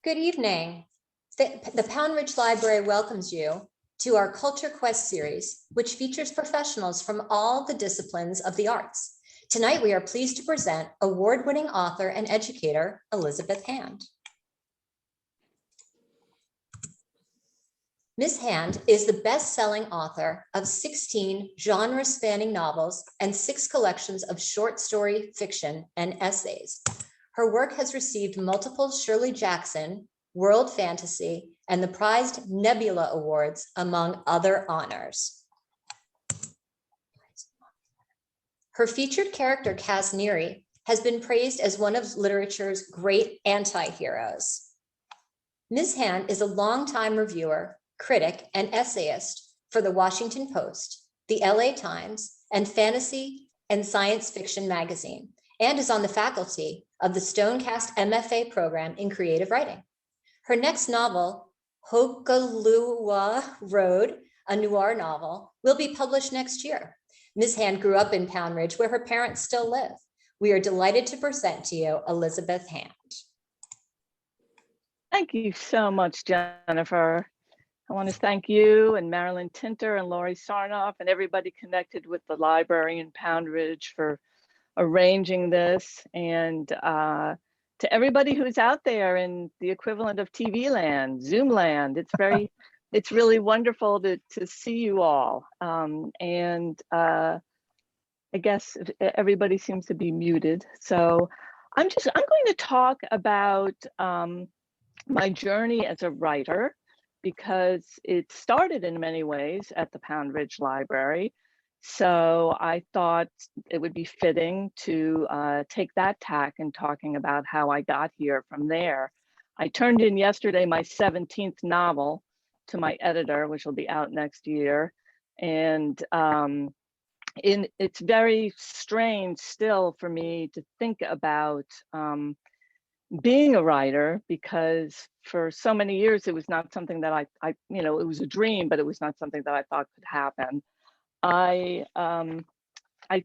Good evening. The Pound Ridge Library welcomes you to our Culture Quest series, which features professionals from all the disciplines of the arts. Tonight, we are pleased to present award-winning author and educator, Elizabeth Hand. Ms. Hand is the best-selling author of 16 genre-spanning novels and 6 collections of short story, fiction, and essays. Her work has received multiple Shirley Jackson, World Fantasy, and the prized Nebula Awards, among other honors. Her featured character, Cass Neary, has been praised as one of literature's great anti-heroes. Ms. Hand is a longtime reviewer, critic, and essayist for the Washington Post, the LA Times, and Fantasy and Science Fiction magazine, and is on the faculty of the Stonecast MFA program in creative writing. Her next novel, Hokalua Road, a noir novel, will be published next year. Ms. Hand grew up in Pound Ridge, where her parents still live. We are delighted to present to you Elizabeth Hand. Thank you so much, Jennifer. I want to thank you and Marilyn Tinter and Laurie Sarnoff and everybody connected with the library in Pound Ridge for arranging this, and to everybody who's out there in the equivalent of TV land, Zoom land. It's really wonderful to see you all. I guess everybody seems to be muted. So I'm going to talk about my journey as a writer, because it started in many ways at the Pound Ridge Library. So I thought it would be fitting to take that tack in talking about how I got here from there. I turned in yesterday my 17th novel to my editor, which will be out next year. And it's very strange still for me to think about being a writer, because for so many years it was not something that I it was a dream, but it was not something that I thought could happen. I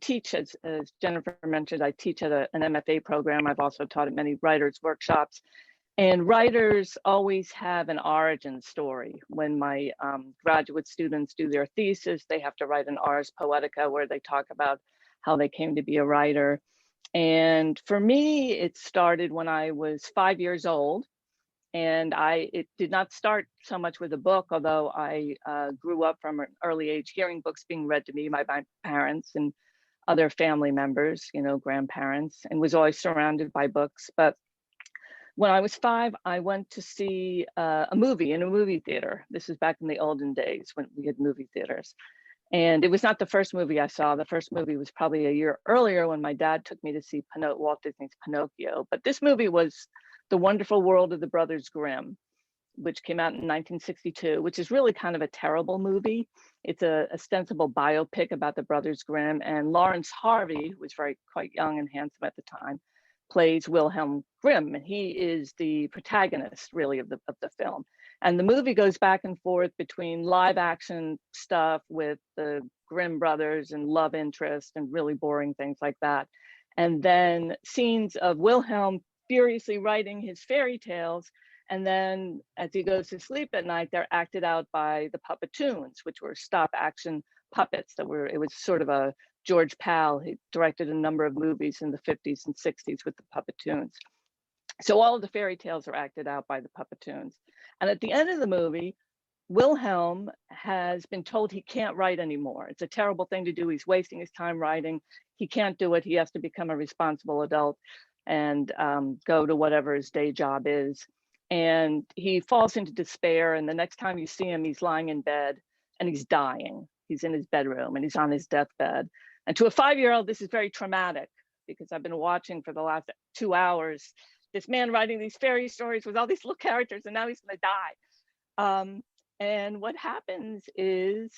teach, as Jennifer mentioned, I teach at an MFA program. I've also taught at many writers' workshops, and writers always have an origin story. When my graduate students do their thesis, they have to write an Ars Poetica where they talk about how they came to be a writer. And for me, it started when I was 5 years old. And it did not start so much with a book, although I grew up from an early age hearing books being read to me by my parents and other family members, grandparents, and was always surrounded by books. But when I was 5, I went to see a movie in a movie theater. This was back in the olden days when we had movie theaters. And it was not the first movie I saw. The first movie was probably a year earlier when my dad took me to see Walt Disney's Pinocchio. But this movie was The Wonderful World of the Brothers Grimm, which came out in 1962, which is really kind of a terrible movie. It's a ostensible biopic about the Brothers Grimm, and Lawrence Harvey, who was quite young and handsome at the time, plays Wilhelm Grimm, and he is the protagonist really of the film. And the movie goes back and forth between live action stuff with the Grimm brothers and love interest and really boring things like that, and then scenes of Wilhelm furiously writing his fairy tales. And then as he goes to sleep at night, they're acted out by the Puppetoons, which were stop action puppets it was sort of a George Pal. He directed a number of movies in the 50s and 60s with the Puppetoons. So all of the fairy tales are acted out by the Puppetoons. And at the end of the movie, Wilhelm has been told he can't write anymore. It's a terrible thing to do. He's wasting his time writing. He can't do it. He has to become a responsible adult and go to whatever his day job is. And he falls into despair. And the next time you see him, he's lying in bed and he's dying. He's in his bedroom and he's on his deathbed. And to a 5-year-old, this is very traumatic, because I've been watching for the last 2 hours this man writing these fairy stories with all these little characters, and now he's going to die. And what happens is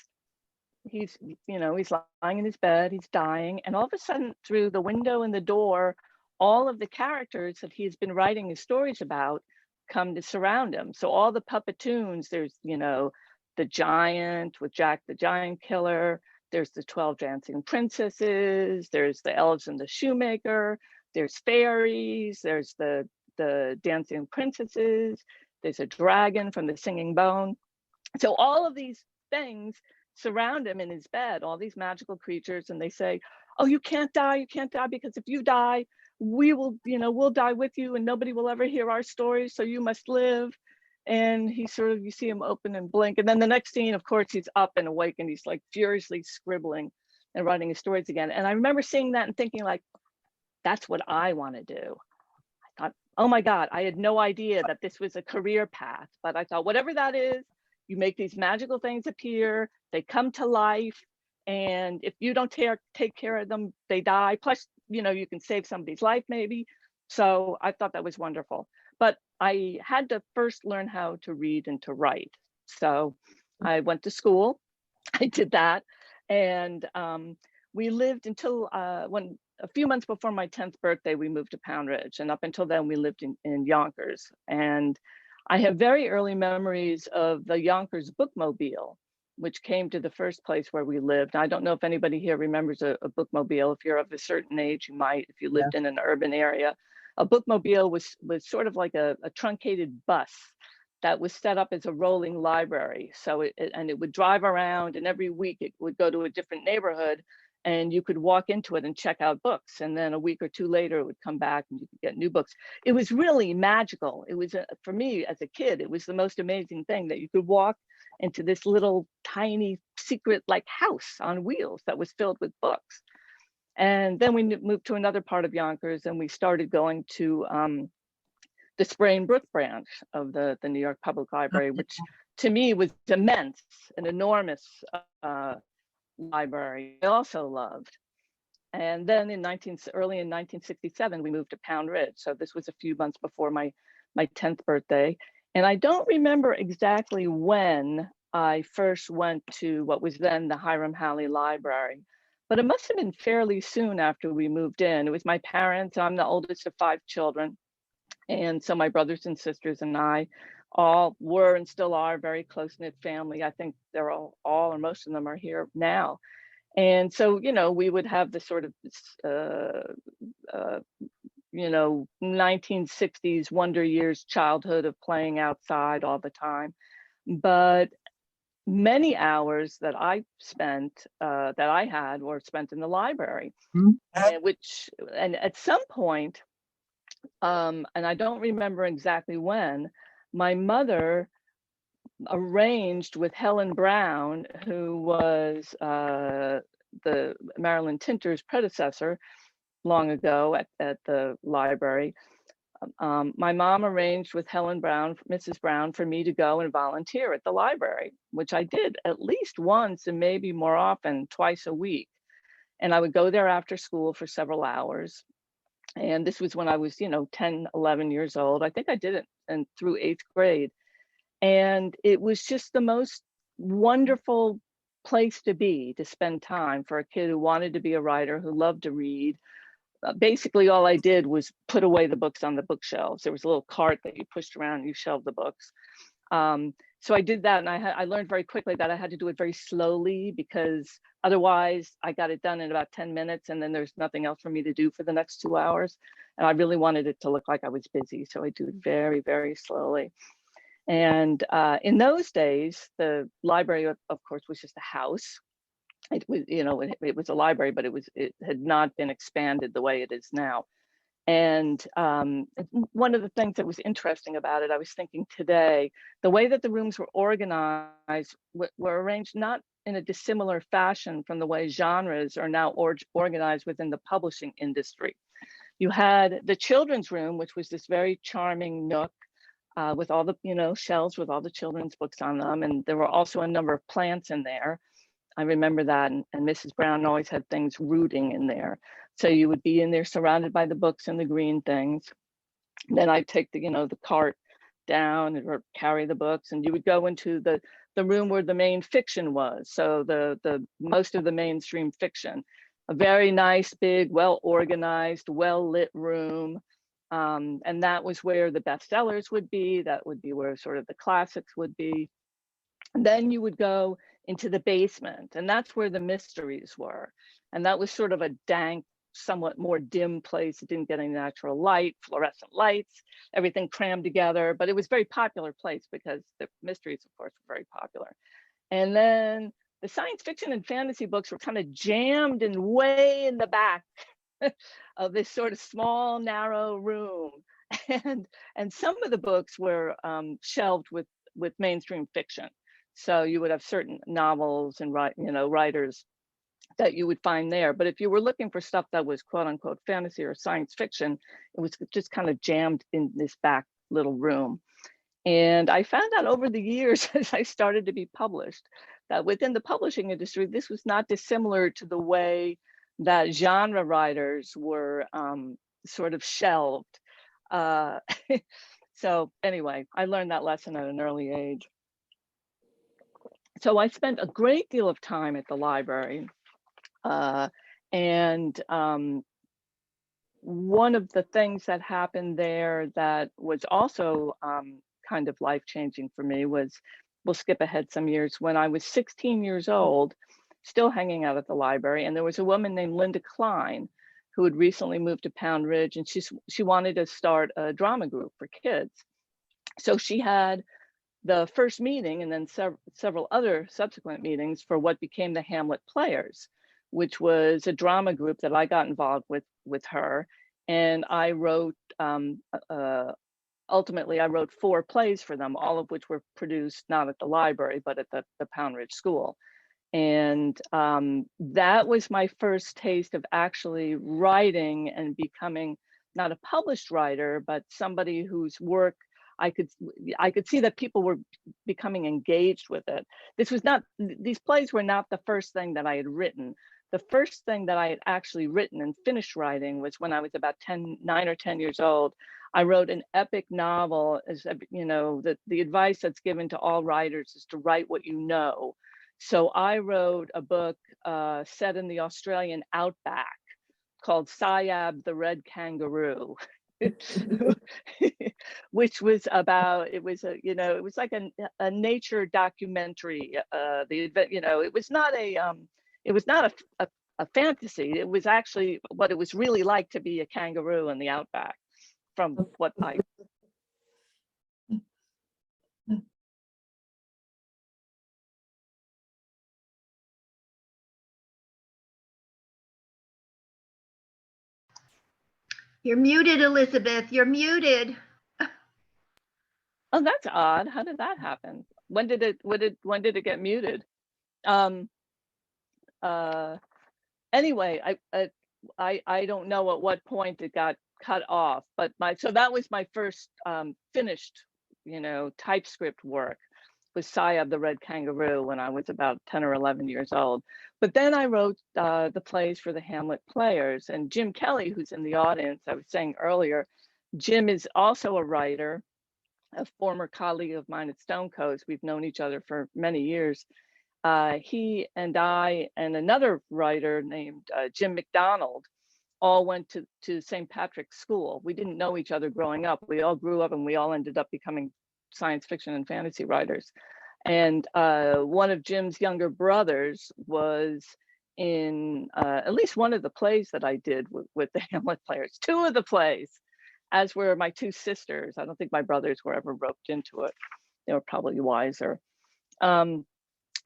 he's lying in his bed, he's dying, and all of a sudden, through the window and the door, all of the characters that he's been writing his stories about come to surround him. So all the Puppetoons, there's the giant with Jack the Giant Killer, there's the 12 Dancing Princesses, there's the elves and the shoemaker, there's fairies, there's the the dancing princesses. There's a dragon from the Singing Bone. So all of these things surround him in his bed, all these magical creatures, and they say, oh, you can't die, because if you die, we will, we'll die with you and nobody will ever hear our stories, so you must live. And he sort of, you see him open and blink. And then the next scene, of course, he's up and awake and he's like furiously scribbling and writing his stories again. And I remember seeing that and thinking like, that's what I want to do. I thought, oh my God, I had no idea that this was a career path, but I thought whatever that is, you make these magical things appear, they come to life, and if you don't take care of them, they die. Plus, you can save somebody's life maybe. So I thought that was wonderful. But I had to first learn how to read and to write. So I went to school, I did that. And we lived until when a few months before my 10th birthday, we moved to Pound Ridge. And up until then, we lived in Yonkers. And I have very early memories of the Yonkers bookmobile, which came to the first place where we lived. I don't know if anybody here remembers a bookmobile. If you're of a certain age, you might, if you lived in an urban area. A bookmobile was sort of like a truncated bus that was set up as a rolling library. So it would drive around, and every week it would go to a different neighborhood, and you could walk into it and check out books. And then a week or two later, it would come back and you could get new books. It was really magical. It was, for me as a kid, it was the most amazing thing that you could walk into this little tiny secret like house on wheels that was filled with books. And then we moved to another part of Yonkers, and we started going to the Spray and Brook branch of the New York Public Library, which to me was immense, an enormous library I also loved. And then early in 1967, we moved to Pound Ridge. So this was a few months before my 10th birthday. And I don't remember exactly when I first went to what was then the Hiram Halley Library, but it must have been fairly soon after we moved in. It was my parents. I'm the oldest of 5 children. And so my brothers and sisters and I all were and still are a very close-knit family. I think they're all or most of them are here now. And so, we would have this sort of, 1960s wonder years childhood of playing outside all the time. But many hours that I spent, that I had, were spent in the library, and at some point, and I don't remember exactly when, my mother arranged with Helen Brown, who was the Marilyn Tinter's predecessor long ago at the library. My mom arranged with Helen Brown, Mrs. Brown, for me to go and volunteer at the library, which I did at least once and maybe more often, twice a week. And I would go there after school for several hours. And this was when I was, 10, 11 years old. I think I did it and through 8th grade. And it was just the most wonderful place to be, to spend time for a kid who wanted to be a writer, who loved to read. Basically, all I did was put away the books on the bookshelves. There was a little cart that you pushed around and you shelved the books. So I did that, and I learned very quickly that I had to do it very slowly, because otherwise I got it done in about 10 minutes and then there's nothing else for me to do for the next 2 hours. And I really wanted it to look like I was busy, so I do it very, very slowly. And in those days, the library, of course, was just a house. It was, it was a library, but it had not been expanded the way it is now. And one of the things that was interesting about it, I was thinking today, the way that the rooms were organized were arranged not in a dissimilar fashion from the way genres are now organized within the publishing industry. You had the children's room, which was this very charming nook with all the, shelves with all the children's books on them. And there were also a number of plants in there. I remember that, and Mrs. Brown always had things rooting in there. So you would be in there surrounded by the books and the green things. Then I'd take the cart down or carry the books, and you would go into the room where the main fiction was. So the most of the mainstream fiction, a very nice, big, well-organized, well-lit room. And that was where the bestsellers would be. That would be where sort of the classics would be. And then you would go into the basement, and that's where the mysteries were. And that was sort of a dank, somewhat more dim place. It didn't get any natural light, fluorescent lights, everything crammed together, but it was a very popular place because the mysteries, of course, were very popular. And then the science fiction and fantasy books were kind of jammed and way in the back of this sort of small, narrow room. And some of the books were shelved with mainstream fiction. So you would have certain novels and writers that you would find there. But if you were looking for stuff that was quote unquote fantasy or science fiction, it was just kind of jammed in this back little room. And I found out over the years as I started to be published that within the publishing industry, this was not dissimilar to the way that genre writers were sort of shelved. So anyway, I learned that lesson at an early age. So I spent a great deal of time at the library. And one of the things that happened there that was also kind of life-changing for me was, we'll skip ahead some years, when I was 16 years old, still hanging out at the library, and there was a woman named Linda Klein who had recently moved to Pound Ridge, and she wanted to start a drama group for kids. So she had the first meeting and then several other subsequent meetings for what became the Hamlet Players, which was a drama group that I got involved with her. And I wrote, ultimately I wrote 4 plays for them, all of which were produced not at the library, but at the Pound Ridge School. And that was my first taste of actually writing and becoming not a published writer, but somebody whose work I could see that people were becoming engaged with it. These plays were not the first thing that I had written. The first thing that I had actually written and finished writing was when I was about 9 or 10 years old. I wrote an epic novel. As you know, the advice that's given to all writers is to write what you know. So I wrote a book set in the Australian outback called Siab the Red Kangaroo. Which was about, it was like a nature documentary. It was not a fantasy. It was actually what it was really like to be a kangaroo in the outback, from what I. You're muted, Elizabeth. You're muted. Oh, that's odd. How did that happen? When did it get muted? Anyway, I don't know at what point it got cut off, but so that was my first finished, TypeScript work, was Siab the Red Kangaroo, when I was about 10 or 11 years old. But then I wrote the plays for the Hamlet Players, and Jim Kelly, who's in the audience, I was saying earlier, Jim is also a writer, a former colleague of mine at Stone Coast. We've known each other for many years. He and I and another writer named Jim McDonald all went to St. Patrick's School. We didn't know each other growing up. We all grew up and we all ended up becoming science fiction and fantasy writers. And one of Jim's younger brothers was in at least one of the plays that I did with the Hamlet Players, 2 of the plays, as were my 2 sisters. I don't think my brothers were ever roped into it. They were probably wiser.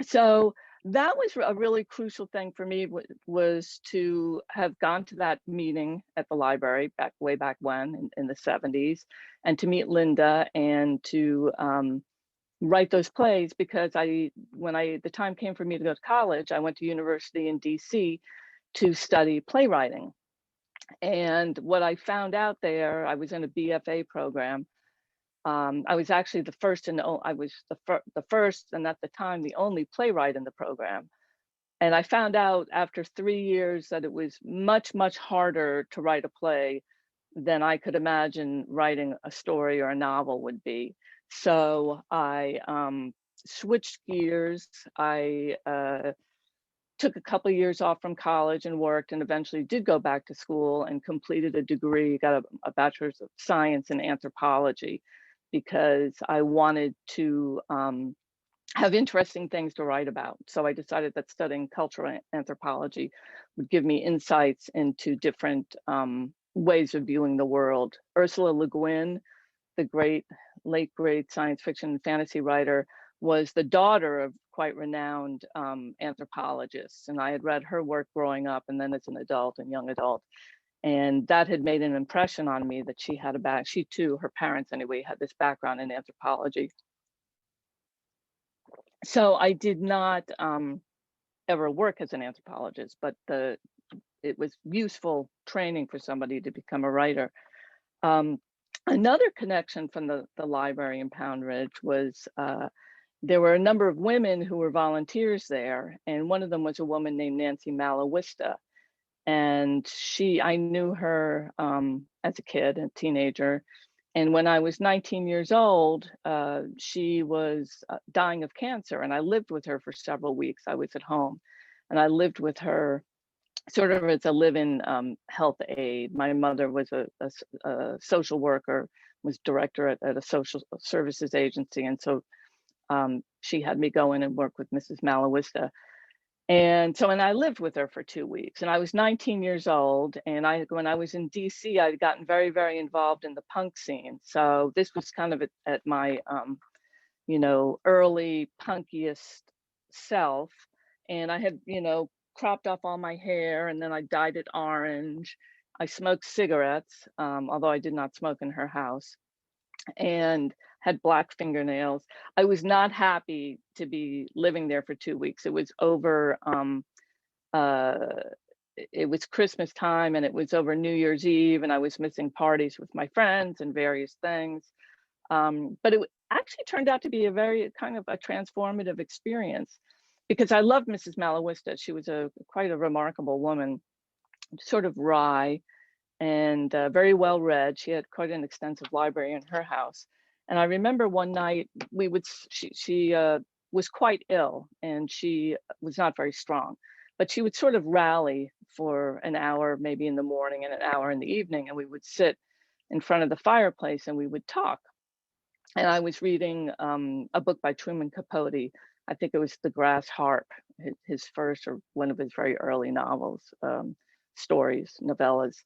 So that was a really crucial thing for me, was to have gone to that meeting at the library way back when in the 70s, and to meet Linda and to write those plays, because when the time came for me to go to college, I went to university in DC to study playwriting. And what I found out there, I was in a BFA program. I was actually the first and at the time the only playwright in the program. And I found out after 3 years that it was much, much harder to write a play than I could imagine writing a story or a novel would be. So I switched gears. I took a couple of years off from college and worked, and eventually did go back to school and completed a degree, got a bachelor's of science in anthropology, because I wanted to have interesting things to write about. So I decided that studying cultural anthropology would give me insights into different ways of viewing the world. Ursula Le Guin, the late great science fiction and fantasy writer, was the daughter of quite renowned anthropologists. And I had read her work growing up and then as an adult and young adult. And that had made an impression on me that she had she too, her parents anyway, had this background in anthropology. So I did not ever work as an anthropologist, but it was useful training for somebody to become a writer. Another connection from the library in Pound Ridge was there were a number of women who were volunteers there, and one of them was a woman named Nancy Malawista. And I knew her as a kid, a teenager. And when I was 19 years old, she was dying of cancer, and I lived with her for several weeks. I was at home, and I lived with her sort of as a live-in health aide. My mother was a social worker, was director at a social services agency, and so she had me go in and work with Mrs. Malawista. And I lived with her for 2 weeks, and I was 19 years old. And when I was in DC, I'd gotten very, very involved in the punk scene. So this was kind of at my, early punkiest self. And I had, cropped off all my hair, and then I dyed it orange. I smoked cigarettes, although I did not smoke in her house, and had black fingernails. I was not happy to be living there for 2 weeks. It was over, it was Christmas time, and it was over New Year's Eve, and I was missing parties with my friends and various things. But it actually turned out to be a very kind of a transformative experience, because I loved Mrs. Malawista. She was quite a remarkable woman, sort of wry and very well read. She had quite an extensive library in her house. And I remember one night she was quite ill, and she was not very strong, but she would sort of rally for an hour, maybe in the morning and an hour in the evening, and we would sit in front of the fireplace and we would talk. And I was reading a book by Truman Capote. I think it was The Grass Harp, his first or one of his very early novels, stories, novellas.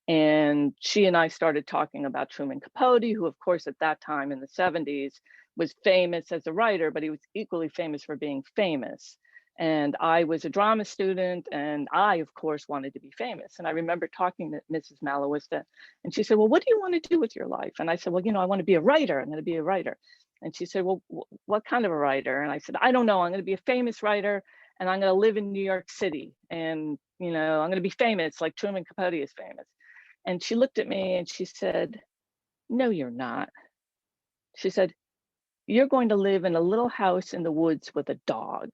And she and I started talking about Truman Capote, who, of course, at that time in the 70s was famous as a writer, but he was equally famous for being famous. And I was a drama student, and I, of course, wanted to be famous. And I remember talking to Mrs. Malawista, and she said, well, what do you want to do with your life? And I said, well, I want to be a writer. I'm going to be a writer. And she said, well, what kind of a writer? And I said, I don't know. I'm going to be a famous writer, and I'm going to live in New York City. And, I'm going to be famous like Truman Capote is famous. And she looked at me and she said, no, you're not. She said, you're going to live in a little house in the woods with a dog.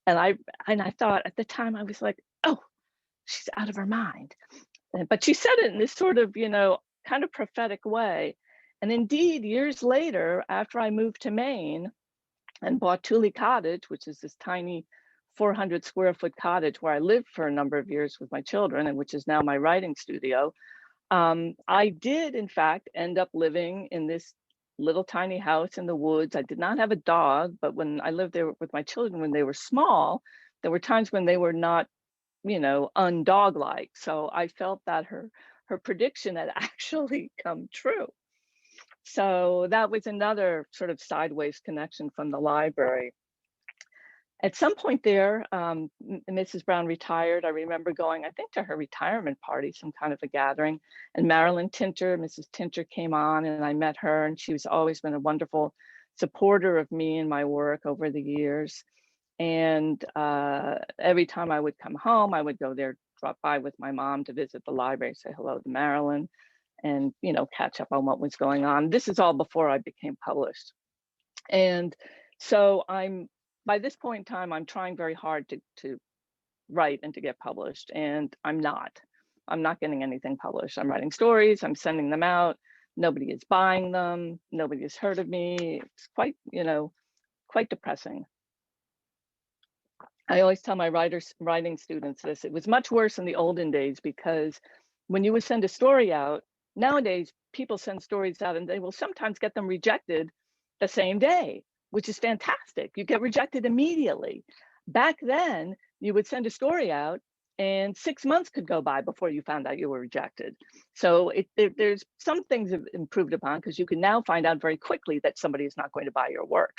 And I thought at the time, I was like, oh, she's out of her mind. But she said it in this sort of, kind of prophetic way. And indeed, years later, after I moved to Maine and bought Tule Cottage, which is this tiny 400 square foot cottage where I lived for a number of years with my children, and which is now my writing studio, I did, in fact, end up living in this little tiny house in the woods. I did not have a dog, but when I lived there with my children, when they were small, there were times when they were not, undog-like. So I felt that her prediction had actually come true. So that was another sort of sideways connection from the library. At some point there, Mrs. Brown retired. I remember going, I think, to her retirement party, some kind of a gathering, and Marilyn Tinter, Mrs. Tinter, came on, and I met her, and she's always been a wonderful supporter of me and my work over the years. And every time I would come home, I would go there, drop by with my mom to visit the library, say hello to Marilyn, and catch up on what was going on. This is all before I became published. And so by this point in time, I'm trying very hard to write and to get published, and I'm not getting anything published. I'm writing stories, I'm sending them out, nobody is buying them, nobody has heard of me. It's quite, quite depressing. I always tell my writing students this: it was much worse in the olden days, because when you would send a story out, nowadays people send stories out and they will sometimes get them rejected the same day. which is fantastic. You get rejected immediately. Back then, you would send a story out and 6 months could go by before you found out you were rejected. So there's some things have improved upon because you can now find out very quickly that somebody is not going to buy your work.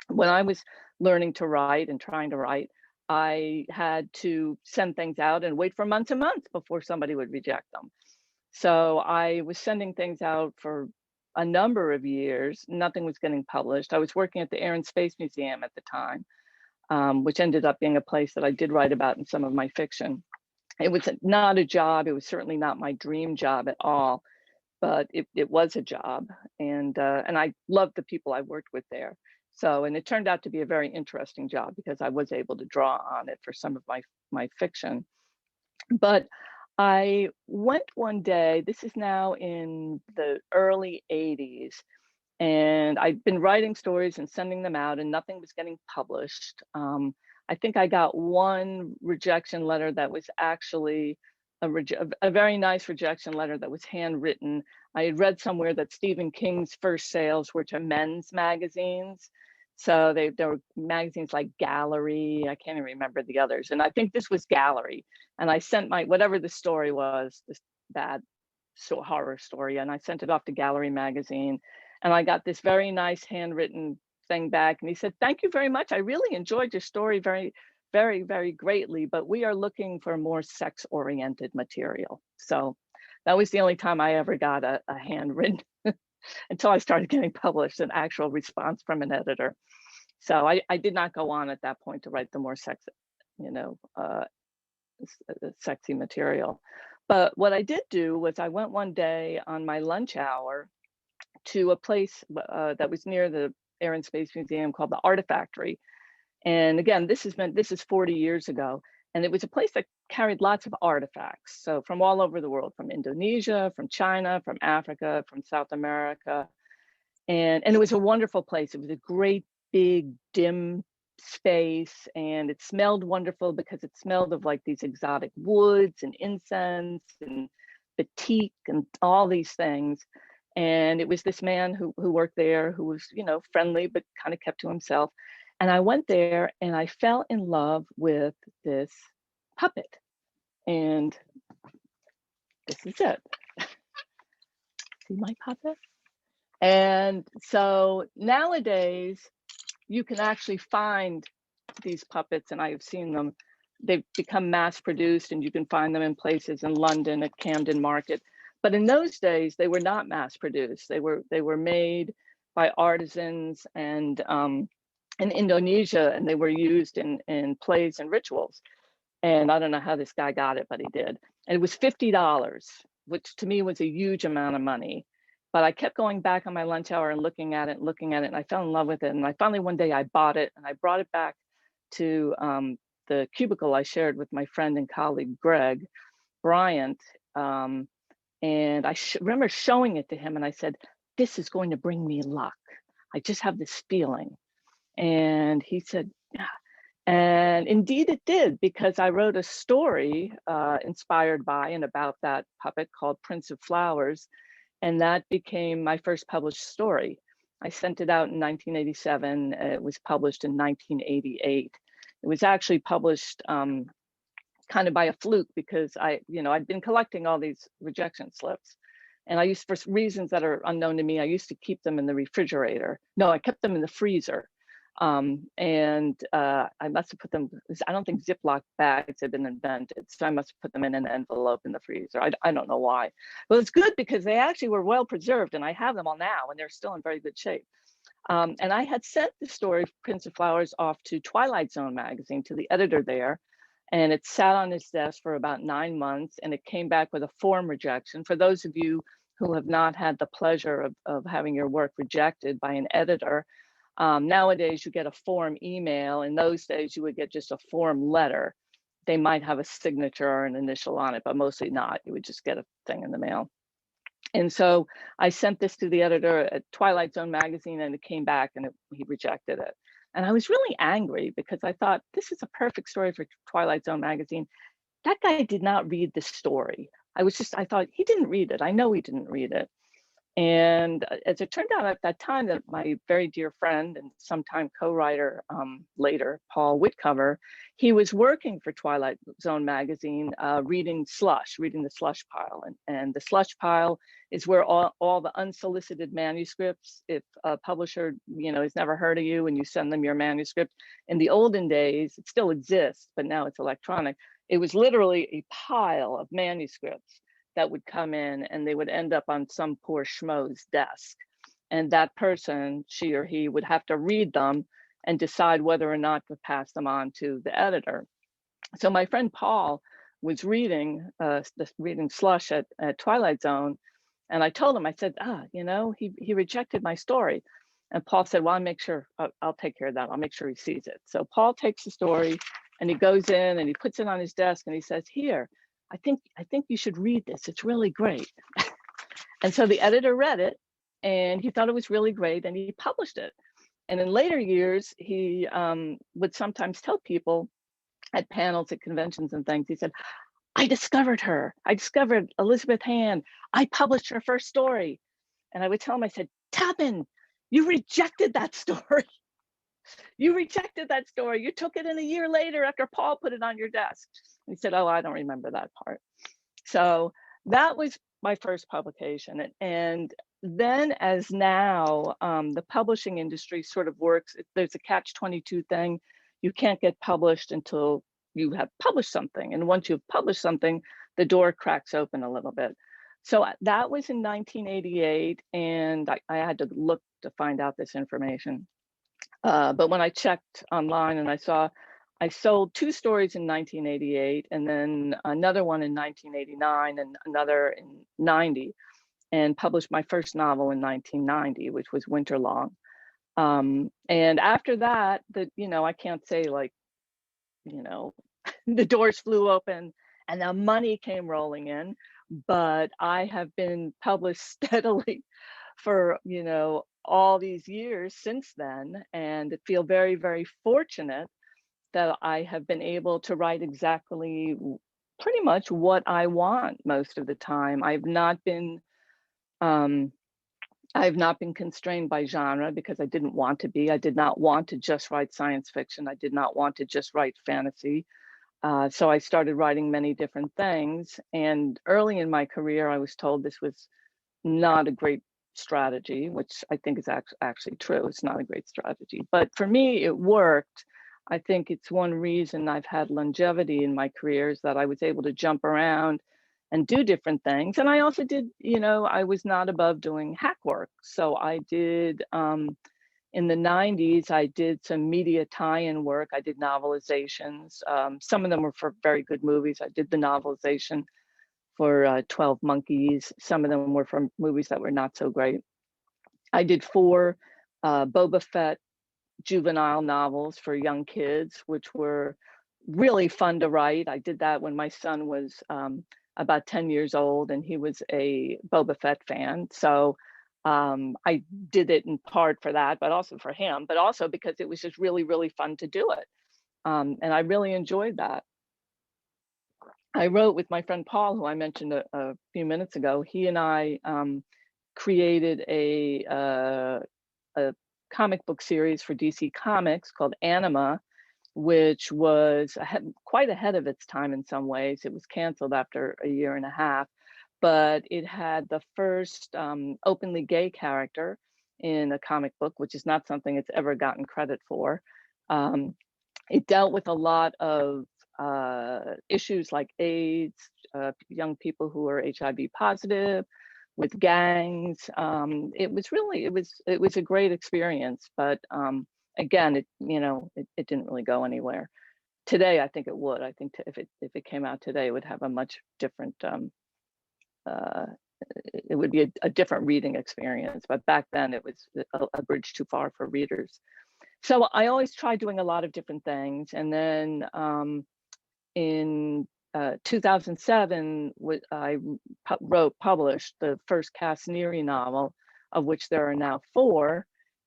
When I was learning to write and trying to write, I had to send things out and wait for months and months before somebody would reject them. So I was sending things out for a number of years. Nothing was getting published. I was working at the Air and Space Museum at the time, which ended up being a place that I did write about in some of my fiction. It was not a job. It was certainly not my dream job at all, but it was a job. And I loved the people I worked with there. So, and it turned out to be a very interesting job because I was able to draw on it for some of my fiction. But I went one day, this is now in the early 80s, and I'd been writing stories and sending them out and nothing was getting published. I think I got one rejection letter that was actually a very nice rejection letter that was handwritten. I had read somewhere that Stephen King's first sales were to men's magazines. So there were magazines like Gallery, I can't even remember the others. And I think this was Gallery. And I sent whatever the story was, this bad horror story, and I sent it off to Gallery magazine. And I got this very nice handwritten thing back. And he said, "Thank you very much. I really enjoyed your story very, very, very greatly, but we are looking for more sex-oriented material." So that was the only time I ever got a handwritten until I started getting published, an actual response from an editor. So I did not go on at that point to write the more sexy material. But what I did do was I went one day on my lunch hour to a place that was near the Air and Space Museum called the Artifactory. And again, this is 40 years ago. And it was a place that carried lots of artifacts. So from all over the world, from Indonesia, from China, from Africa, from South America. And it was a wonderful place. It was a great, big, dim space. And it smelled wonderful because it smelled of like these exotic woods and incense and batik and all these things. And it was this man who worked there who was, friendly, but kind of kept to himself. And I went there and I fell in love with this puppet. And this is it. See my puppet? And so nowadays, you can actually find these puppets, and I have seen them. They've become mass produced, and you can find them in places in London at Camden Market. But in those days, they were not mass produced. They were made by artisans and in Indonesia, and they were used in plays and rituals. And I don't know how this guy got it, but he did. And it was $50, which to me was a huge amount of money. But I kept going back on my lunch hour and looking at it, and I fell in love with it. And I finally one day I bought it, and I brought it back to the cubicle I shared with my friend and colleague Greg Bryant. And I remember showing it to him, and I said, "This is going to bring me luck. I just have this feeling." And he said, "Yeah." And indeed it did, because I wrote a story inspired by and about that puppet called Prince of Flowers. And that became my first published story. I sent it out in 1987. It was published in 1988. It was actually published kind of by a fluke because I'd been collecting all these rejection slips. And I used, for reasons that are unknown to me, I used to keep them in the refrigerator. No, I kept them in the freezer. I must have put them, I don't think Ziploc bags had been invented, so I must have put them in an envelope in the freezer. I don't know why. Well, it's good because they actually were well preserved, and I have them all now, and they're still in very good shape. And I had sent the story Prince of Flowers off to Twilight Zone magazine, to the editor there, and it sat on his desk for about 9 months, and it came back with a form rejection. For those of you who have not had the pleasure of having your work rejected by an editor, nowadays you get a form email. In those days, you would get just a form letter. They might have a signature or an initial on it, but mostly not. You would just get a thing in the mail. And so I sent this to the editor at Twilight Zone magazine, and it came back, and he rejected it. And I was really angry because I thought, this is a perfect story for Twilight Zone magazine. That guy did not read the story. I thought, he didn't read it. I know he didn't read it. And as it turned out at that time, that my very dear friend and sometime co-writer later, Paul Whitcover, he was working for Twilight Zone magazine, reading the slush pile. And the slush pile is where all the unsolicited manuscripts, if a publisher, has never heard of you and you send them your manuscript. In the olden days, it still exists, but now it's electronic. It was literally a pile of manuscripts that would come in, and they would end up on some poor schmo's desk. And that person, she or he, would have to read them and decide whether or not to pass them on to the editor. So my friend Paul was reading Slush at Twilight Zone, and I told him, I said, he rejected my story. And Paul said, well, I'll take care of that. I'll make sure he sees it. So Paul takes the story and he goes in and he puts it on his desk and he says, here, I think you should read this. It's really great. And so the editor read it and he thought it was really great and he published it. And in later years, he would sometimes tell people at panels, at conventions and things, he said, I discovered her. I discovered Elizabeth Hand. I published her first story. And I would tell him, I said, Tappan, you rejected that story. You rejected that story. You took it in a year later after Paul put it on your desk. He said, oh, I don't remember that part. So that was my first publication. And then as now, the publishing industry sort of works, there's a catch-22 thing. You can't get published until you have published something. And once you've published something, the door cracks open a little bit. So that was in 1988. And I had to look to find out this information. But when I checked online and I sold 2 stories in 1988 and then another one in 1989 and another in 90, and published my first novel in 1990, which was Winterlong. And after that, I can't say the doors flew open and the money came rolling in, but I have been published steadily for, all these years since then, and feel very, very fortunate that I have been able to write exactly pretty much what I want most of the time. I've not been constrained by genre because I didn't want to be. I did not want to just write science fiction. I did not want to just write fantasy. So I started writing many different things. And early in my career, I was told this was not a great strategy, which I think is actually true. It's not a great strategy, but for me, it worked. I think it's one reason I've had longevity in my career is that I was able to jump around and do different things. And I also did, I was not above doing hack work. So I did, in the 90s, I did some media tie-in work. I did novelizations. Some of them were for very good movies. I did the novelization for 12 Monkeys. Some of them were from movies that were not so great. I did 4 Boba Fett juvenile novels for young kids, which were really fun to write. I did that when my son was about 10 years old and he was a Boba Fett fan. So I did it in part for that, but also for him, but also because it was just really, really fun to do it. And I really enjoyed that. I wrote with my friend Paul, who I mentioned a few minutes ago. He and I created a comic book series for DC Comics called Anima, which was quite ahead of its time in some ways. It was canceled after a year and a half, but it had the first openly gay character in a comic book, which is not something it's ever gotten credit for. It dealt with a lot of issues like AIDS, young people who are HIV positive, with gangs. It was a great experience, but again, it didn't really go anywhere. Today, I think it would. I think if it came out today, it would have a much different. It would be a different reading experience. But back then, it was a bridge too far for readers. So I always tried doing a lot of different things, and then in 2007, I published the first Cass Neary novel, of which there are now 4.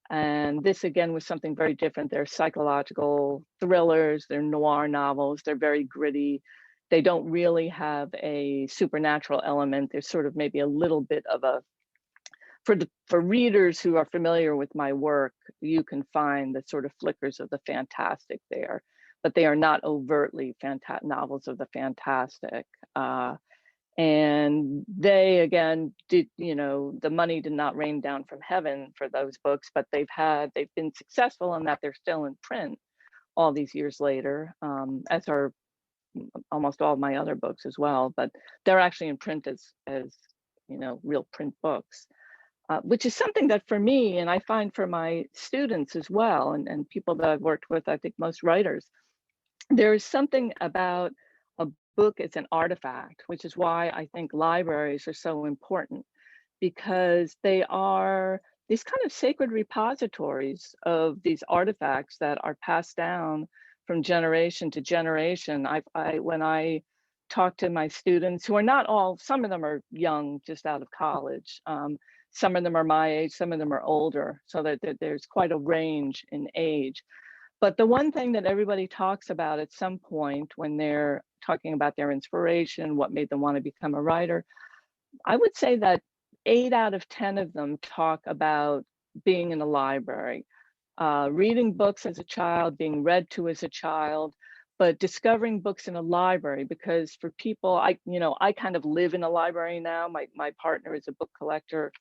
And this again was something very different. They're psychological thrillers, they're noir novels, they're very gritty. They don't really have a supernatural element. There's sort of maybe a little bit of a for readers who are familiar with my work, you can find the sort of flickers of the fantastic there, but they are not overtly novels of the fantastic. And they, again, did, the money did not rain down from heaven for those books, but they've been successful in that they're still in print all these years later, as are almost all of my other books as well, but they're actually in print as real print books. Which is something that for me, and I find for my students as well, and people that I've worked with, I think most writers, there is something about a book as an artifact, which is why I think libraries are so important, because they are these kind of sacred repositories of these artifacts that are passed down from generation to generation. When I talk to my students, who are not all, some of them are young, just out of college, some of them are my age, some of them are older, so that there's quite a range in age. But the one thing that everybody talks about at some point when they're talking about their inspiration, what made them want to become a writer, I would say that 8 out of 10 of them talk about being in a library, reading books as a child, being read to as a child, but discovering books in a library. Because for people, I kind of live in a library now. My partner is a book collector.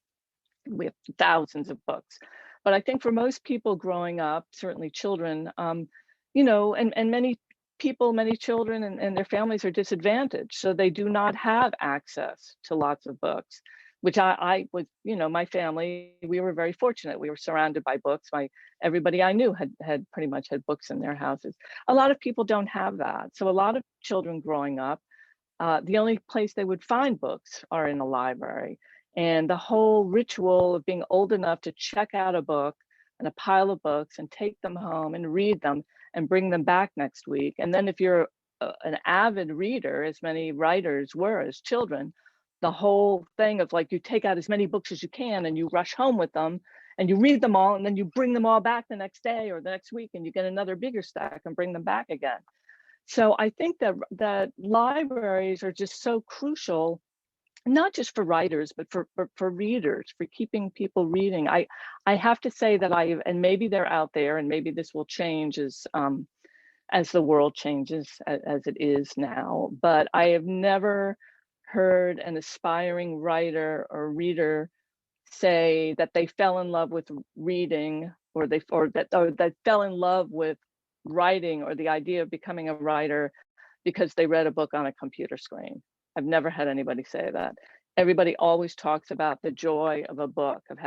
We have thousands of books, but I think for most people growing up, certainly children, and many people, many children and their families are disadvantaged, so they do not have access to lots of books, which I was, my family, we were very fortunate. We were surrounded by books. Everybody I knew had pretty much had books in their houses. A lot of people don't have that, so a lot of children growing up, the only place they would find books are in a library. And the whole ritual of being old enough to check out a book and a pile of books and take them home and read them and bring them back next week. And then if you're an avid reader, as many writers were as children, the whole thing of like, you take out as many books as you can and you rush home with them and you read them all, and then you bring them all back the next day or the next week and you get another bigger stack and bring them back again. So I think that libraries are just so crucial, not just for writers, but for readers, for keeping people reading. I have to say that and maybe they're out there, and maybe this will change as the world changes, as it is now, but I have never heard an aspiring writer or reader say that they fell in love with reading, or that fell in love with writing or the idea of becoming a writer because they read a book on a computer screen. I've never had anybody say that. Everybody always talks about the joy of a book, of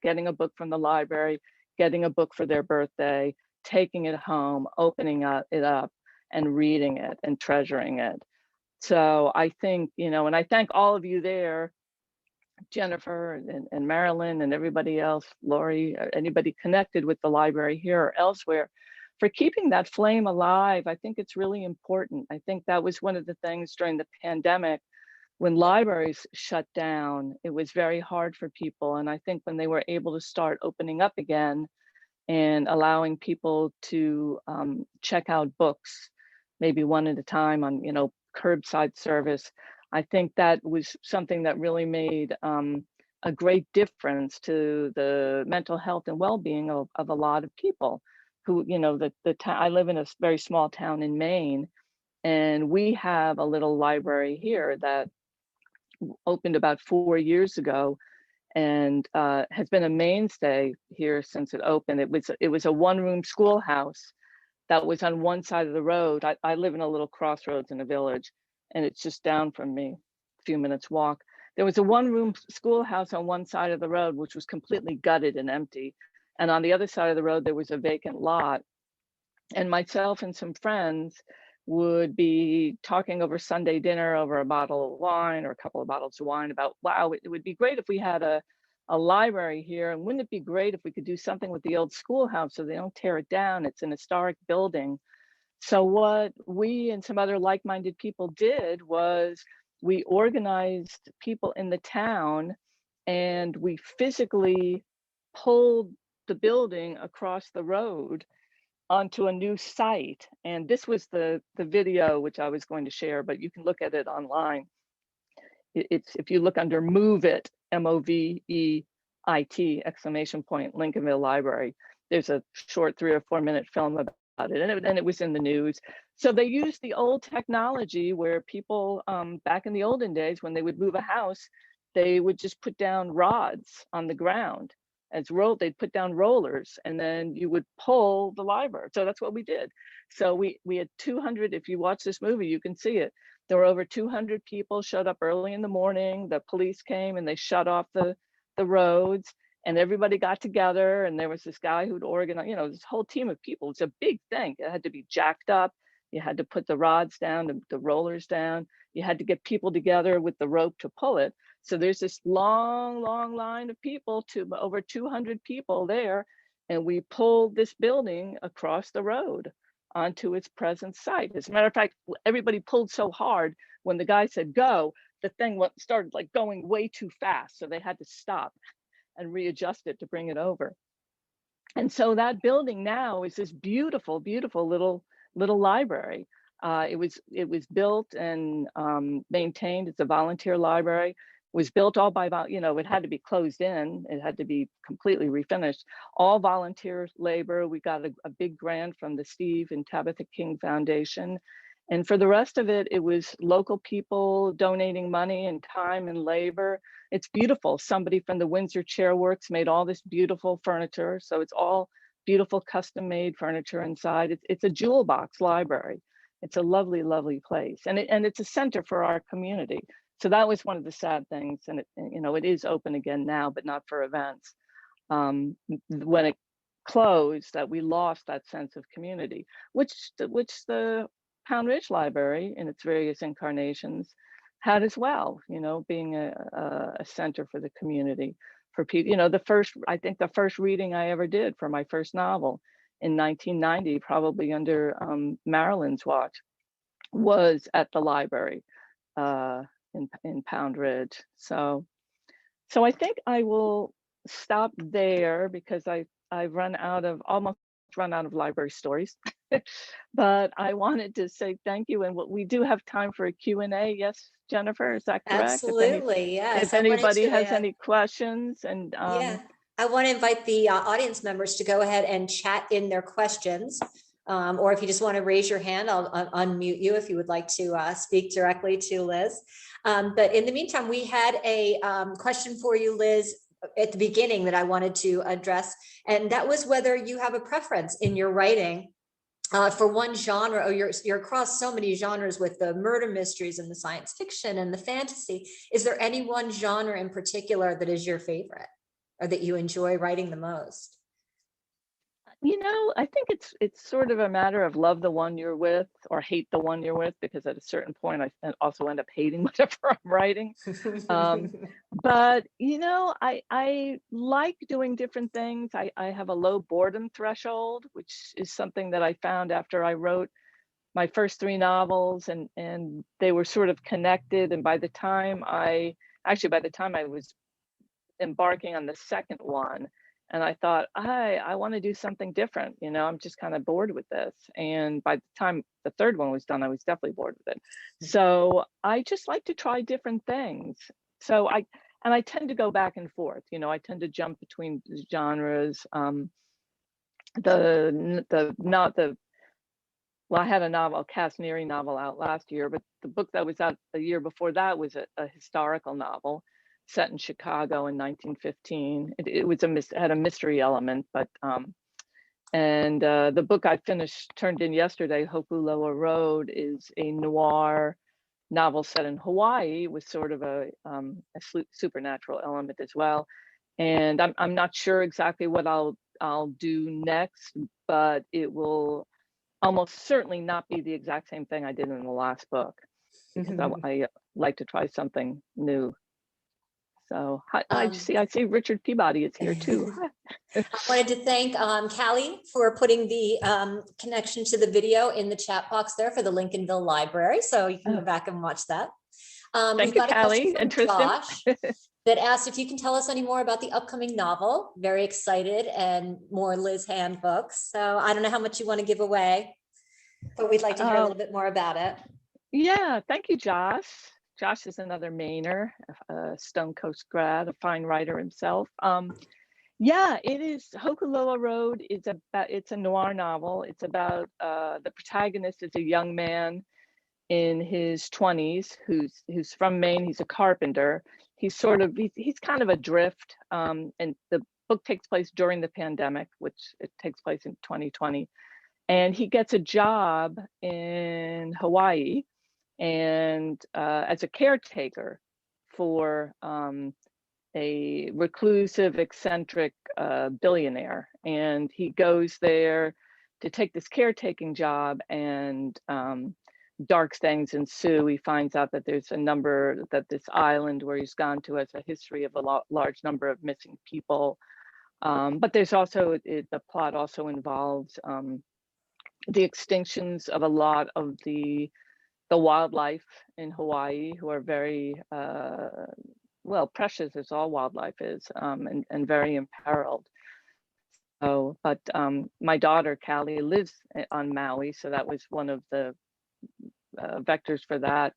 getting a book from the library, getting a book for their birthday, taking it home, opening it up and reading it and treasuring it. So I think, and I thank all of you there, Jennifer and Marilyn and everybody else, Lori, anybody connected with the library here or elsewhere, for keeping that flame alive. I think it's really important. I think that was one of the things during the pandemic when libraries shut down. It was very hard for people. And I think when they were able to start opening up again and allowing people to check out books, maybe one at a time on, curbside service, I think that was something that really made a great difference to the mental health and well-being of a lot of people who, I live in a very small town in Maine, and we have a little library here that opened about 4 years ago and has been a mainstay here since it opened. It was a one-room schoolhouse that was on one side of the road. I live in a little crossroads in a village, and it's just down from me, a few minutes walk. There was a one-room schoolhouse on one side of the road, which was completely gutted and empty. And on the other side of the road, there was a vacant lot. And myself and some friends would be talking over Sunday dinner over a bottle of wine or a couple of bottles of wine about, wow, it would be great if we had a library here. And wouldn't it be great if we could do something with the old schoolhouse so they don't tear it down? It's an historic building. So what we and some other like-minded people did was we organized people in the town, and we physically pulled the building across the road onto a new site. And this was the video which I was going to share, but you can look at it online. It's if you look under Move It, MOVEIT, IT exclamation point, Lincolnville Library. There's a short 3 or 4 minute film about it, and it was in the news. So they used the old technology where people back in the olden days, when they would move a house, they would just put down rods on the ground as they'd put down rollers, and then you would pull the library. So that's what we did. So we had 200. If you watch this movie, you can see it. There were over 200 people showed up early in the morning. The police came and they shut off the roads, and everybody got together, and there was this guy who'd organize, this whole team of people. It's a big thing. It had to be jacked up. You had to put the rods down, the rollers down. You had to get people together with the rope to pull it. So there's this long, long line of people, to over 200 people there, and we pulled this building across the road onto its present site. As a matter of fact, everybody pulled so hard, when the guy said go, the thing started like going way too fast. So they had to stop and readjust it to bring it over. And so that building now is this beautiful, beautiful little library. It was built and maintained. It's a volunteer library. It was built all by, it had to be closed in. It had to be completely refinished. All volunteer labor. We got a big grant from the Steve and Tabitha King Foundation. And for the rest of it, it was local people donating money and time and labor. It's beautiful. Somebody from the Windsor Chairworks made all this beautiful furniture. So it's all beautiful custom made furniture inside. It's a jewel box library. It's a lovely, lovely place. And it's a center for our community. So that was one of the sad things. And it is open again now, but not for events. When it closed, that we lost that sense of community, which the Pound Ridge Library in its various incarnations had as well, being a center for the community, for people. I think the first reading I ever did for my first novel in 1990, probably under Marilyn's watch, was at the library in Pound Ridge. So I think I will stop there, because I've almost run out of library stories. But I wanted to say thank you, and we do have time for a Q&A. Yes, Jennifer, is that correct? Absolutely, yes. If anybody has any questions, and yeah, I want to invite the audience members to go ahead and chat in their questions, or if you just want to raise your hand, I'll unmute you if you would like to speak directly to Liz. But in the meantime, we had a question for you, Liz, at the beginning that I wanted to address, and that was whether you have a preference in your writing for one genre, or you're across so many genres with the murder mysteries and the science fiction and the fantasy. Is there any one genre in particular that is your favorite, or that you enjoy writing the most? I think it's sort of a matter of love the one you're with or hate the one you're with, because at a certain point I also end up hating whatever I'm writing. But I like doing different things. I have a low boredom threshold, which is something that I found after I wrote my first 3 novels, and they were sort of connected. And by the time I was embarking on the second one, and I thought, I want to do something different. I'm just kind of bored with this. And by the time the third one was done, I was definitely bored with it. So I just like to try different things. So I tend to go back and forth. I tend to jump between genres. Well, I had a novel, a Cass Neary novel, out last year, but the book that was out the year before that was a historical novel set in Chicago in 1915. It had a mystery element, but the book I turned in yesterday, Hopuloa Road, is a noir novel set in Hawaii with sort of a supernatural element as well. And I'm not sure exactly what I'll do next, but it will almost certainly not be the exact same thing I did in the last book, because I like to try something new. So I see Richard Peabody is here too. I wanted to thank Callie for putting the connection to the video in the chat box there for the Lincolnville Library. So you can go back and watch that. Thank you, Callie and Tristan. Josh that asked if you can tell us any more about the upcoming novel. Very excited, and more Liz Hand books. So I don't know how much you want to give away, but we'd like to hear a little bit more about it. Yeah, thank you, Josh. Josh is another Mainer, a Stone Coast grad, a fine writer himself. Yeah, it is. Hokuloa Road is it's a noir novel. It's about the protagonist is a young man in his 20s who's from Maine. He's a carpenter. He's kind of adrift. And the book takes place during the pandemic, which it takes place in 2020. And he gets a job in Hawaii and as a caretaker for a reclusive, eccentric billionaire. And he goes there to take this caretaking job, and dark things ensue. He finds out that that this island where he's gone to has a history of a large number of missing people. But there's also, the plot also involves the extinctions of a lot of the wildlife in Hawaii, who are very, well, precious as all wildlife is, and very imperiled. So, but my daughter, Callie, lives on Maui, so that was one of the vectors for that.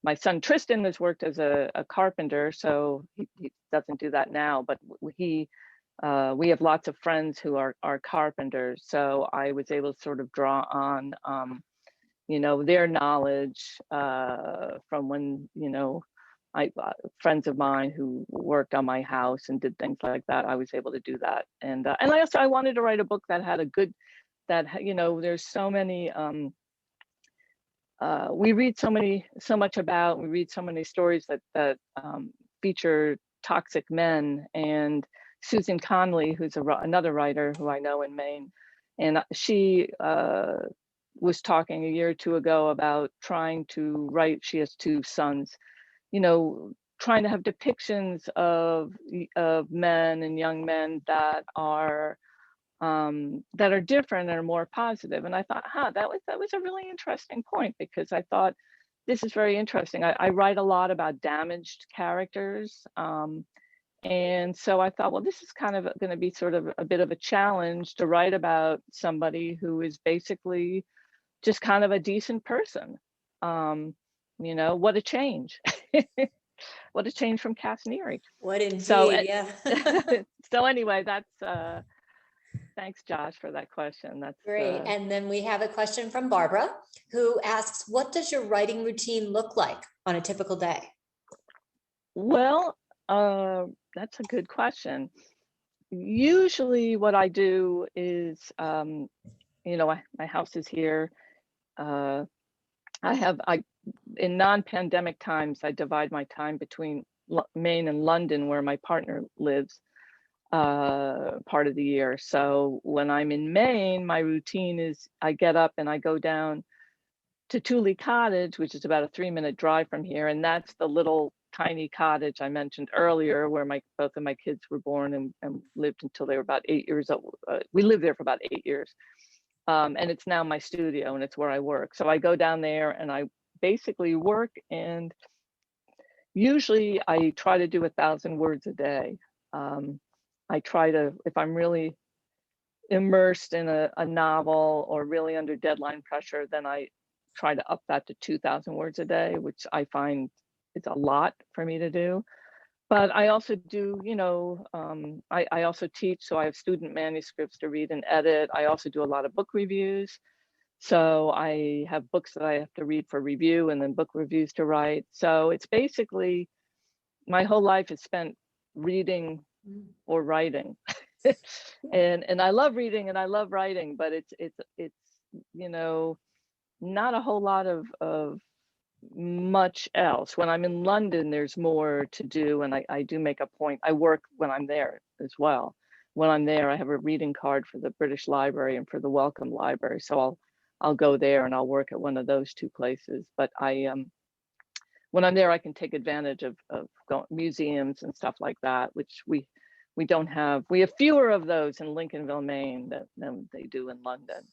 My son, Tristan, has worked as a carpenter, so he doesn't do that now, but we have lots of friends who are carpenters, so I was able to sort of draw on their knowledge from when, friends of mine who worked on my house and did things like that. I was able to do that. And I wanted to write a book that had there's so many, we read so many stories that feature toxic men. And Susan Conley, who's another writer who I know in Maine, and she was talking a year or two ago about trying to write, she has two sons, trying to have depictions of men and young men that are different and are more positive. And I thought, that was a really interesting point, because I thought this is very interesting. I write a lot about damaged characters. And so I thought, well, this is kind of going to be sort of a bit of a challenge to write about somebody who is basically just kind of a decent person. What a change. What a change from Cass Neary. What indeed, so, yeah. So anyway, that's thanks, Josh, for that question. That's great. And then we have a question from Barbara, who asks, what does your writing routine look like on a typical day? Well, that's a good question. Usually what I do is, my house is here. In non-pandemic times, I divide my time between Maine and London, where my partner lives, part of the year. So when I'm in Maine, my routine is I get up and I go down to Tule Cottage, which is about a 3-minute drive from here. And that's the little tiny cottage I mentioned earlier, where both of my kids were born and lived until they were about 8 years old. We lived there for about 8 years. And it's now my studio, and it's where I work. So I go down there and I basically work, and usually I try to do 1,000 words a day. I try to, if I'm really immersed in a novel or really under deadline pressure, then I try to up that to 2,000 words a day, which I find it's a lot for me to do. But I also do, I also teach, so I have student manuscripts to read and edit. I also do a lot of book reviews. So I have books that I have to read for review, and then book reviews to write. So it's basically, my whole life is spent reading or writing. and I love reading and I love writing, but it's not a whole lot of much else. When I'm in London, there's more to do, and I do make a point. I work when I'm there as well. When I'm there, I have a reading card for the British Library and for the Wellcome Library, so I'll go there and I'll work at one of those two places. But when I'm there, I can take advantage of museums and stuff like that, which we don't have. We have fewer of those in Lincolnville, Maine than they do in London.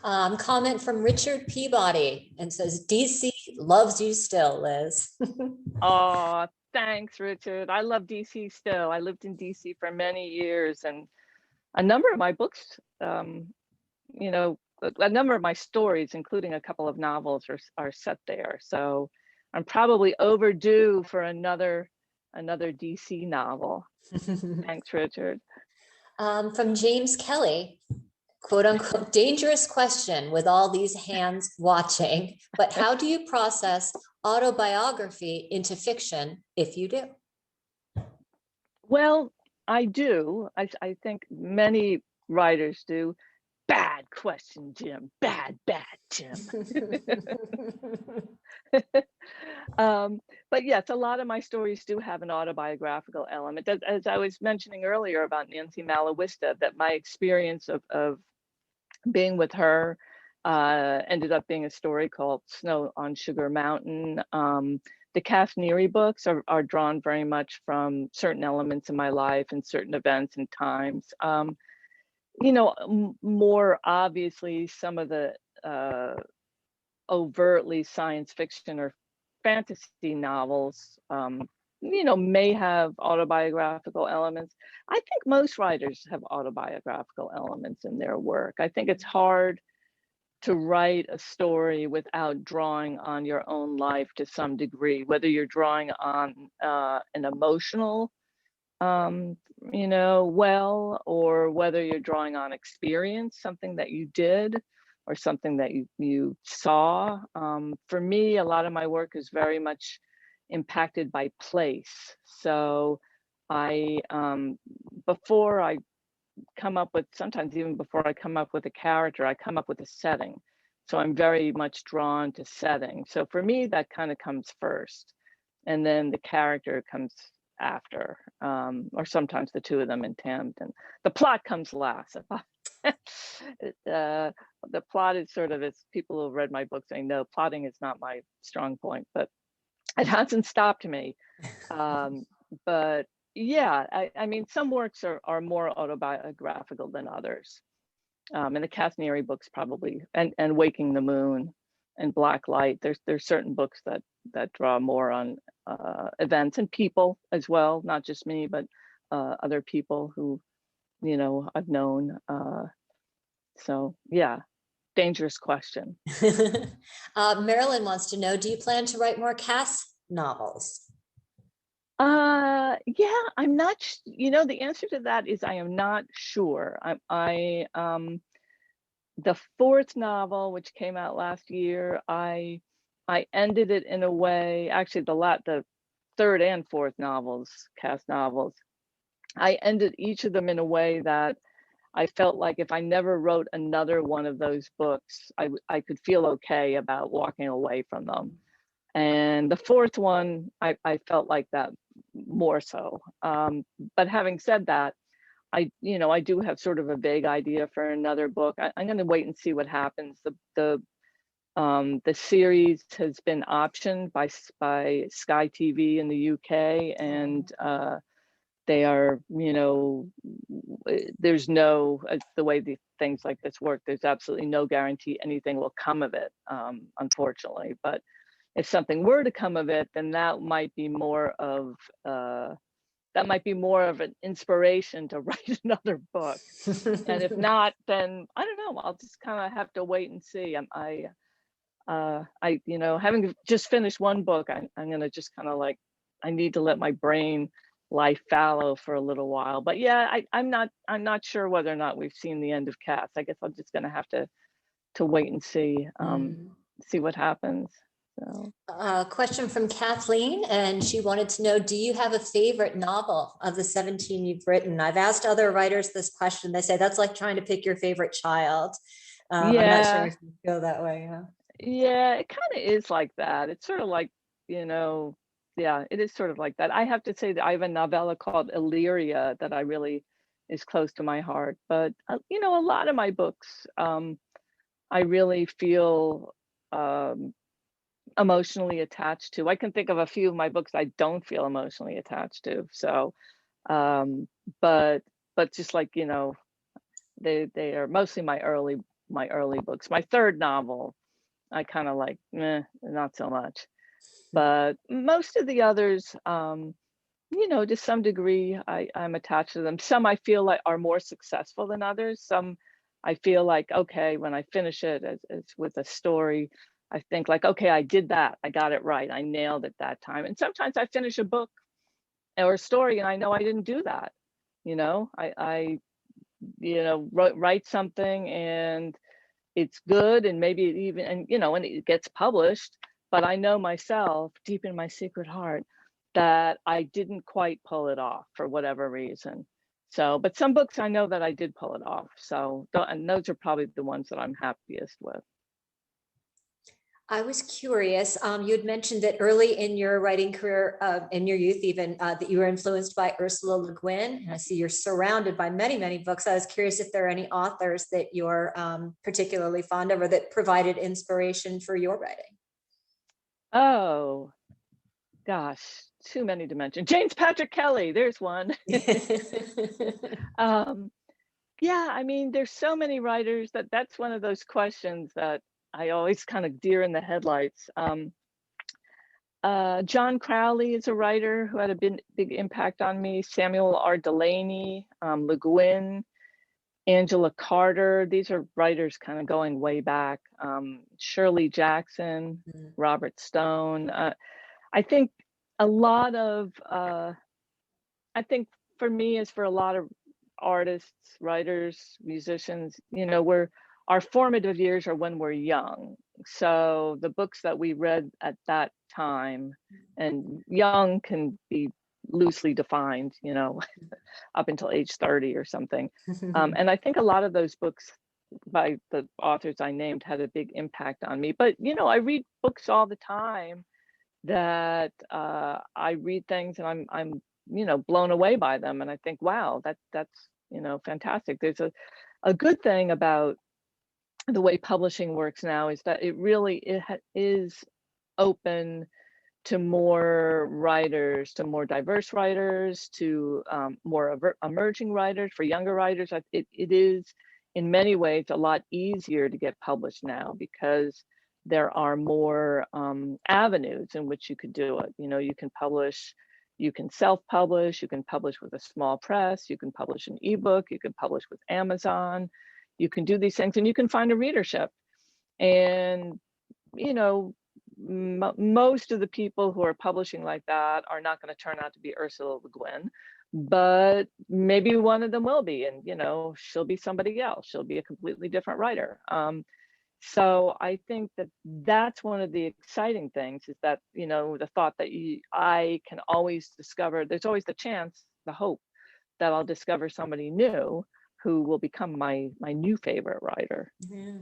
Comment from Richard Peabody, and says, DC loves you still, Liz. Oh, thanks, Richard. I love DC still. I lived in DC for many years, and a number of my books, a number of my stories, including a couple of novels, are set there. So I'm probably overdue for another DC novel. Thanks, Richard. From James Kelly, quote unquote, dangerous question with all these hands watching, but how do you process autobiography into fiction if you do? Well, I do. I think many writers do. Bad question, Jim. Bad, Jim. But yes, a lot of my stories do have an autobiographical element. As I was mentioning earlier about Nancy Malawista, that my experience of being with her ended up being a story called Snow on Sugar Mountain. The Cass Neary books are drawn very much from certain elements in my life and certain events and times. More obviously, some of the overtly science fiction or fantasy novels, may have autobiographical elements. I think most writers have autobiographical elements in their work. I think it's hard to write a story without drawing on your own life to some degree, whether you're drawing on an emotional well, or whether you're drawing on experience, something that you did or something that you saw. For me, a lot of my work is very much impacted by place. So before I come up with, sometimes even before I come up with a character, I come up with a setting. So I'm very much drawn to setting. So for me, that kind of comes first, and then the character comes after, or sometimes the two of them in tandem. And the plot comes last. The plot is sort of, as people who have read my books, they know plotting is not my strong point, but it hasn't stopped me. But yeah, I mean, some works are more autobiographical than others. And the Cass Neary books probably, and Waking the Moon and Black Light, there's certain books that draw more on events and people as well, not just me, but other people who, I've known. So yeah, dangerous question. Marilyn wants to know, do you plan to write more Cass novels? Yeah, I'm not, the answer to that is I am not sure. The fourth novel, which came out last year, I ended it in a way, actually the third and fourth novels, Cass novels, I ended each of them in a way that I felt like if I never wrote another one of those books, I could feel okay about walking away from them. And the fourth one, I felt like that more so. But having said that, I do have sort of a vague idea for another book. I'm going to wait and see what happens. The series has been optioned by Sky TV in the UK, and they are, there's no, the way the things like this work, there's absolutely no guarantee anything will come of it, unfortunately. But if something were to come of it, then that might be more of an inspiration to write another book. And if not, then I don't know, I'll just kind of have to wait and see. Having just finished one book, I'm going to just kind of like, I need to let my brain lie fallow for a little while. But yeah, I'm not sure whether or not we've seen the end of Cass. I guess I'm just going to have to wait and see, see what happens. So. Question from Kathleen, and she wanted to know, do you have a favorite novel of the 17 you've written? I've asked other writers this question. They say that's like trying to pick your favorite child. I'm not sure if you feel that way. Yeah, it kind of is like that. It's sort of like, yeah, it is sort of like that. I have to say that I have a novella called Illyria that I really is close to my heart. But, a lot of my books, I really feel emotionally attached to. I can think of a few of my books I don't feel emotionally attached to. So, but just like, they are mostly my early books. My third novel, I kind of like, not so much. But most of the others, to some degree, I'm attached to them. Some I feel like are more successful than others. Some I feel like, okay, when I finish it, as with a story, I think like, okay, I did that. I got it right. I nailed it that time. And sometimes I finish a book or a story and I know I didn't do that. I write something and it's good, and maybe it even, and it gets published, but I know myself deep in my secret heart that I didn't quite pull it off for whatever reason. So, but some books I know that I did pull it off. So, and those are probably the ones that I'm happiest with. I was curious, you had mentioned that early in your writing career, in your youth even, that you were influenced by Ursula Le Guin. And I see you're surrounded by many, many books. I was curious if there are any authors that you're particularly fond of or that provided inspiration for your writing. Oh, gosh, too many to mention. James Patrick Kelly, there's one. Yeah, I mean, there's so many writers that's one of those questions that I always kind of deer in the headlights. John Crowley is a writer who had a big impact on me. Samuel R. Delany, Le Guin, Angela Carter. These are writers kind of going way back. Shirley Jackson, Robert Stone. I think a lot of, I think for me, as for a lot of artists, writers, musicians, our formative years are when we're young. So the books that we read at that time, and young can be loosely defined, up until age 30 or something. And I think a lot of those books by the authors I named had a big impact on me. But, I read books all the time that I read things and I'm blown away by them. And I think, wow, that's fantastic. There's a good thing about the way publishing works now is that it really is open to more writers, to more diverse writers, to more emerging writers, for younger writers. It is in many ways a lot easier to get published now because there are more avenues in which you could do it. You can publish, you can self-publish, you can publish with a small press, you can publish an ebook, you can publish with Amazon, you can do these things and you can find a readership. And, most of the people who are publishing like that are not going to turn out to be Ursula Le Guin, but maybe one of them will be, and she'll be somebody else. She'll be a completely different writer. So I think that's one of the exciting things is that the thought that I can always discover. There's always the chance, the hope that I'll discover somebody new who will become my new favorite writer. Yeah.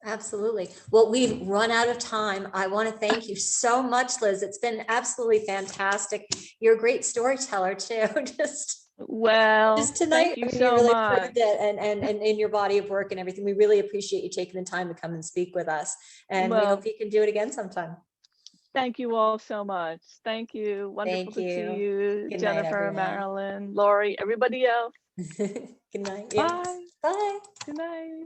Absolutely. Well, we've run out of time. I want to thank you so much, Liz. It's been absolutely fantastic. You're a great storyteller too. Just tonight, thank you so really much. proved it, and in your body of work and everything. We really appreciate you taking the time to come and speak with us. And we hope you can do it again sometime. Thank you all so much. Thank you. Wonderful to see you, Good Jennifer, night, Marilyn, Lori, everybody else. Good night. Bye. Bye. Good night.